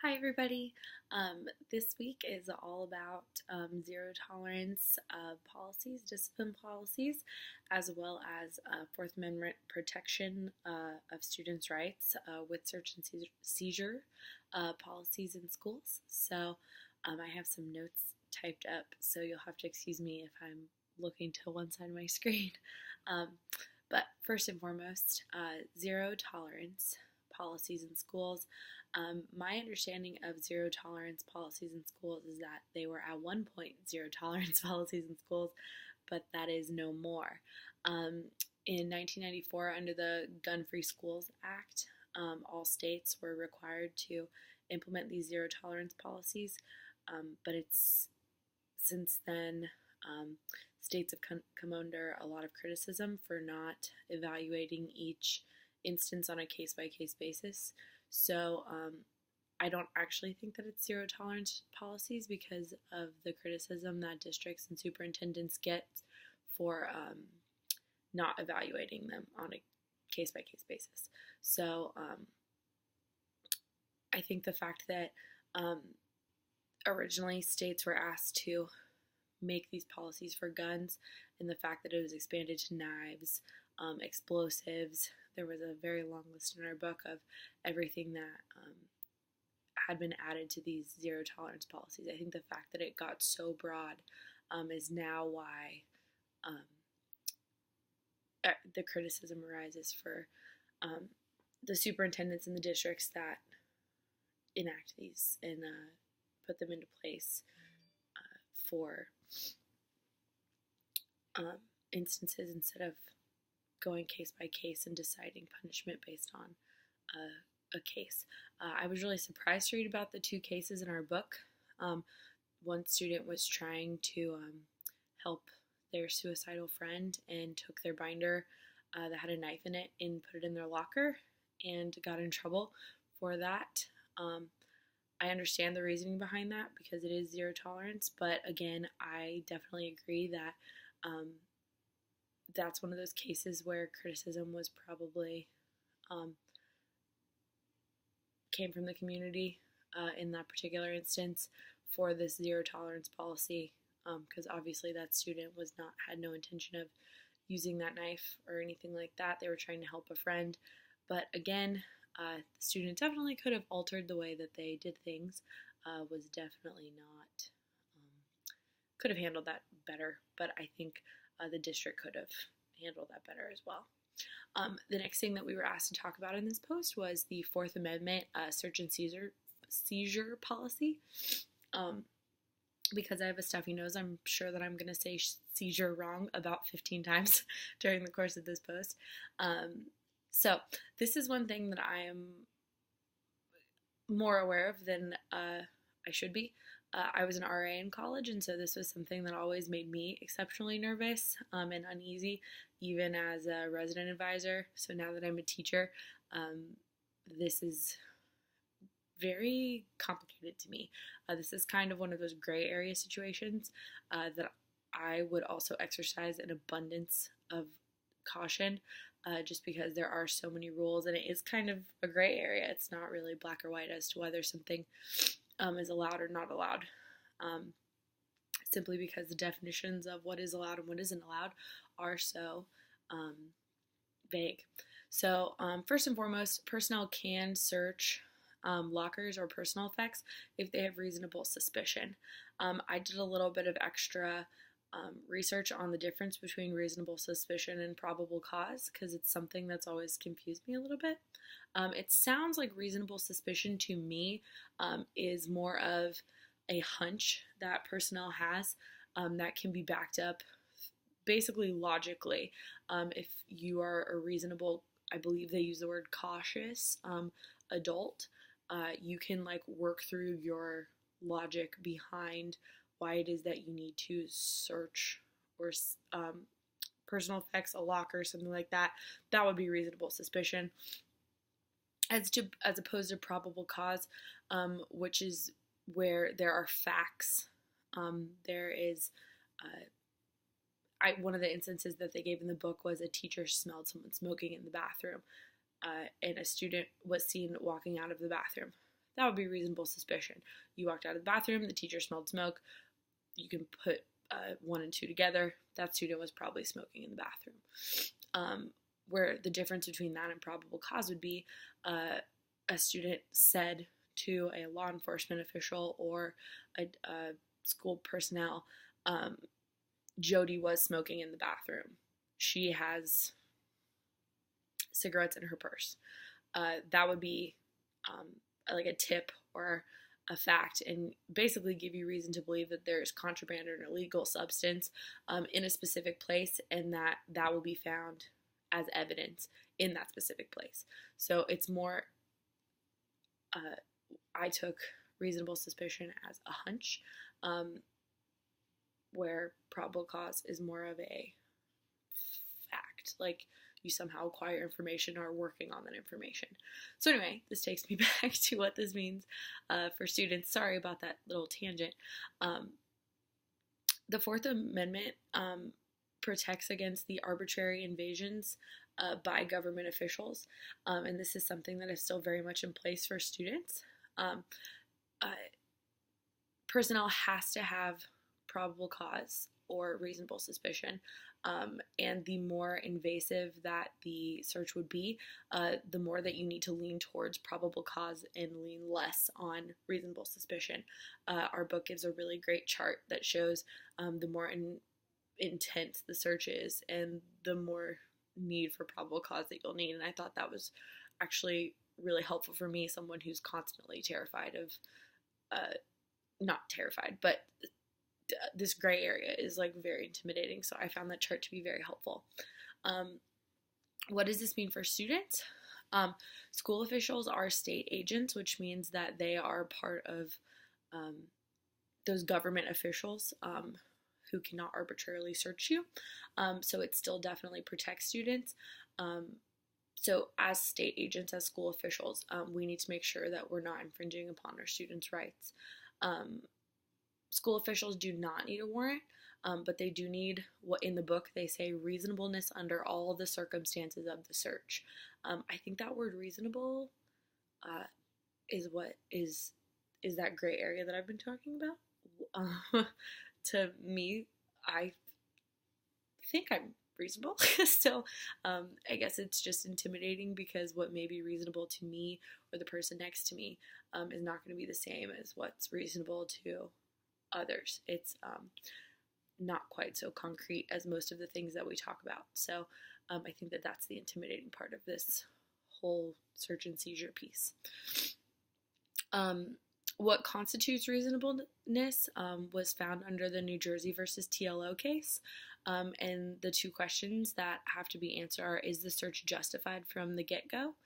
Hi, everybody. This week is all about zero tolerance policies, discipline policies, as well as Fourth Amendment protection of students' rights with search and seizure policies in schools. So I have some notes typed up, so you'll have to excuse me if I'm looking to one side of my screen. Um, but first and foremost, zero tolerance policies in schools. My understanding of zero tolerance policies in schools is that they were at one point zero tolerance policies in schools, but that is no more. In 1994, under the Gun Free Schools Act, all states were required to implement these zero tolerance policies, but it's since then states have come under a lot of criticism for not evaluating each instance on a case-by-case basis. So I don't actually think that it's zero tolerance policies because of the criticism that districts and superintendents get for not evaluating them on a case-by-case basis. So I think the fact that originally states were asked to make these policies for guns, and the fact that it was expanded to knives, explosives. There was a very long list in our book of everything that had been added to these zero tolerance policies. I think the fact that it got so broad is now why the criticism arises for the superintendents and the districts that enact these and put them into place for instances instead of going case by case and deciding punishment based on a case. I was really surprised to read about the two cases in our book. One student was trying to help their suicidal friend and took their binder that had a knife in it and put it in their locker and got in trouble for that. I understand the reasoning behind that because it is zero tolerance, but again, I definitely agree that that's one of those cases where criticism was probably came from the community in that particular instance for this zero tolerance policy, because obviously that student had no intention of using that knife or anything like that. They were trying to help a friend, but again, the student definitely could have altered the way that they did things. Was definitely not could have handled that better, but I think the district could have handled that better as well. The next thing that we were asked to talk about in this post was the Fourth Amendment search and seizure policy. Because I have a stuffy nose, I'm sure that I'm going to say seizure wrong about 15 times during the course of this post. So this is one thing that I am more aware of than I should be. I was an RA in college, and so this was something that always made me exceptionally nervous and uneasy, even as a resident advisor. So now that I'm a teacher, this is very complicated to me. This is kind of one of those gray area situations that I would also exercise an abundance of caution just because there are so many rules, and it is kind of a gray area. It's not really black or white as to whether something is allowed or not allowed, simply because the definitions of what is allowed and what isn't allowed are so vague. So first and foremost, personnel can search lockers or personal effects if they have reasonable suspicion. I did a little bit of extra research on the difference between reasonable suspicion and probable cause because it's something that's always confused me a little bit. It sounds like reasonable suspicion to me is more of a hunch that personnel has that can be backed up basically logically. If you are a reasonable, I believe they use the word cautious adult, you can work through your logic behind why it is that you need to search or personal effects, a locker, something like that. That would be reasonable suspicion. As opposed to probable cause, which is where there are facts. There is, one of the instances that they gave in the book was a teacher smelled someone smoking in the bathroom, and a student was seen walking out of the bathroom. that would be reasonable suspicion. You walked out of the bathroom, the teacher smelled smoke. You can put 1 and 2 together. That student was probably smoking in the bathroom. Where the difference between that and probable cause would be a student said to a law enforcement official or a school personnel, Jody was smoking in the bathroom. She has cigarettes in her purse. That would be like a tip or a fact, and basically give you reason to believe that there's contraband or an illegal substance in a specific place, and that will be found as evidence in that specific place. So it's more, I took reasonable suspicion as a hunch, where probable cause is more of a fact, like you somehow acquire information or are working on that information. So anyway, this takes me back to what this means for students. Sorry about that little tangent. The Fourth Amendment protects against the arbitrary invasions by government officials, and this is something that is still very much in place for students. Personnel has to have probable cause or reasonable suspicion, and the more invasive that the search would be, the more that you need to lean towards probable cause and lean less on reasonable suspicion. Our book gives a really great chart that shows the more intense the search is and the more need for probable cause that you'll need, and I thought that was actually really helpful for me, someone who's constantly terrified of, not terrified, but this gray area is like very intimidating, so I found that chart to be very helpful. What does this mean for students? School officials are state agents, which means that they are part of those government officials who cannot arbitrarily search you, so it still definitely protects students. So as state agents, as school officials, we need to make sure that we're not infringing upon our students' rights. School officials do not need a warrant, but they do need, what in the book they say, reasonableness under all the circumstances of the search. I think that word reasonable is what is that gray area that I've been talking about. To me, I think I'm reasonable. So I guess it's just intimidating because what may be reasonable to me or the person next to me is not going to be the same as what's reasonable to others. It's not quite so concrete as most of the things that we talk about. So I think that that's the intimidating part of this whole search and seizure piece. What constitutes reasonableness was found under the New Jersey versus TLO case. And the two questions that have to be answered are, is the search justified from the get-go?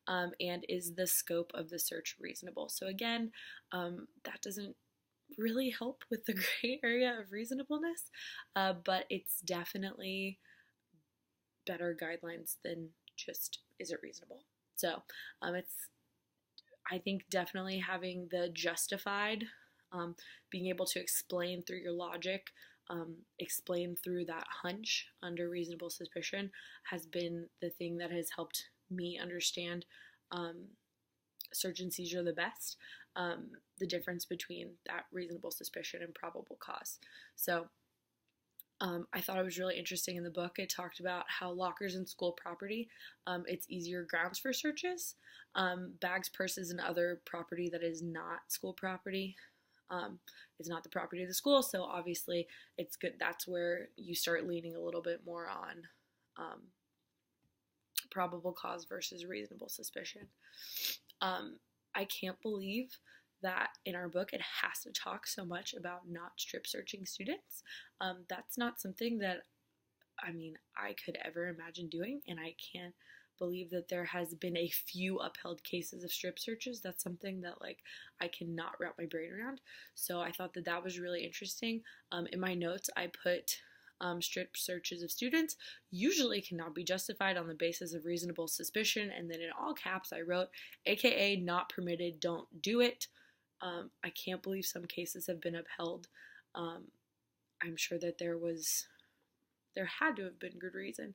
And is the scope of the search reasonable? So again, that doesn't really help with the gray area of reasonableness, but it's definitely better guidelines than just, is it reasonable? So it's, I think, definitely having the justified, being able to explain through your logic, explain through that hunch under reasonable suspicion has been the thing that has helped me understand search and seizure the best, the difference between that reasonable suspicion and probable cause. So I thought it was really interesting in the book. It talked about how lockers and school property, it's easier grounds for searches. Bags, purses, and other property that is not school property is not the property of the school, so obviously it's good. That's where you start leaning a little bit more on probable cause versus reasonable suspicion. I can't believe that in our book it has to talk so much about not strip searching students. That's not something that, I mean, I could ever imagine doing, and I can't believe that there has been a few upheld cases of strip searches. That's something that, like, I cannot wrap my brain around. So I thought that that was really interesting. In my notes, I put strip searches of students usually cannot be justified on the basis of reasonable suspicion, and then in all caps I wrote, AKA not permitted, don't do it. I can't believe some cases have been upheld. I'm sure that there had to have been good reason.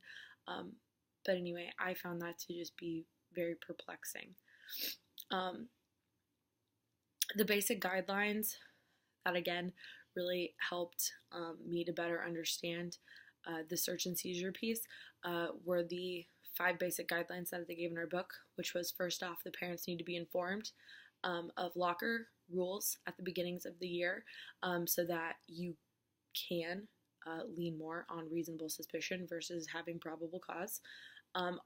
But anyway, I found that to just be very perplexing. The basic guidelines that, again, really helped me to better understand the search and seizure piece were the 5 basic guidelines that they gave in our book, which was, first off, the parents need to be informed of locker rules at the beginnings of the year, so that you can lean more on reasonable suspicion versus having probable cause.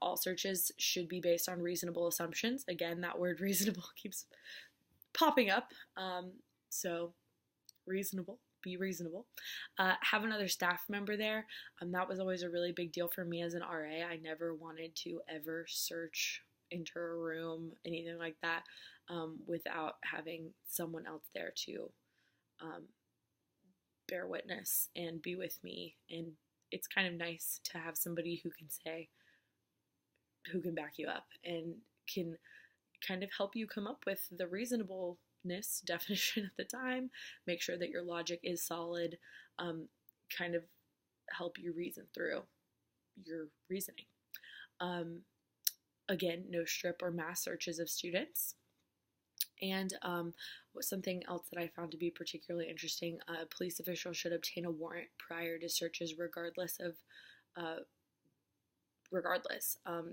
All searches should be based on reasonable assumptions. Again, that word reasonable keeps popping up. So reasonable, be reasonable. Have another staff member there. That was always a really big deal for me as an RA. I never wanted to ever search, enter a room, anything like that, without having someone else there to bear witness and be with me. And it's kind of nice to have somebody who can say, who can back you up and can kind of help you come up with the reasonableness definition at the time, make sure that your logic is solid, kind of help you reason through your reasoning. Again, no strip or mass searches of students. And something else that I found to be particularly interesting, police officials should obtain a warrant prior to searches regardless.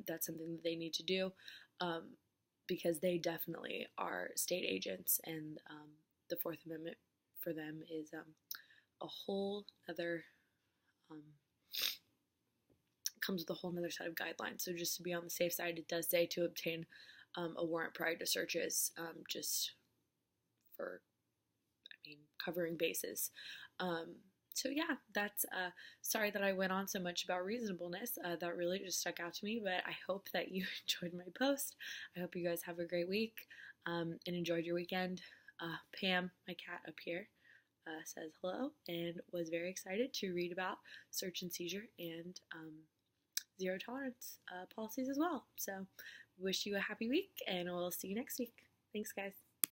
That's something that they need to do because they definitely are state agents, and the Fourth Amendment for them is a whole other, comes with a whole other set of guidelines. So just to be on the safe side, it does say to obtain a warrant prior to searches, just for, covering bases. So yeah, that's, sorry that I went on so much about reasonableness. That really just stuck out to me, but I hope that you enjoyed my post. I hope you guys have a great week, and enjoyed your weekend. Pam, my cat up here, says hello and was very excited to read about search and seizure and zero tolerance policies as well. So wish you a happy week, and we'll see you next week. Thanks, guys.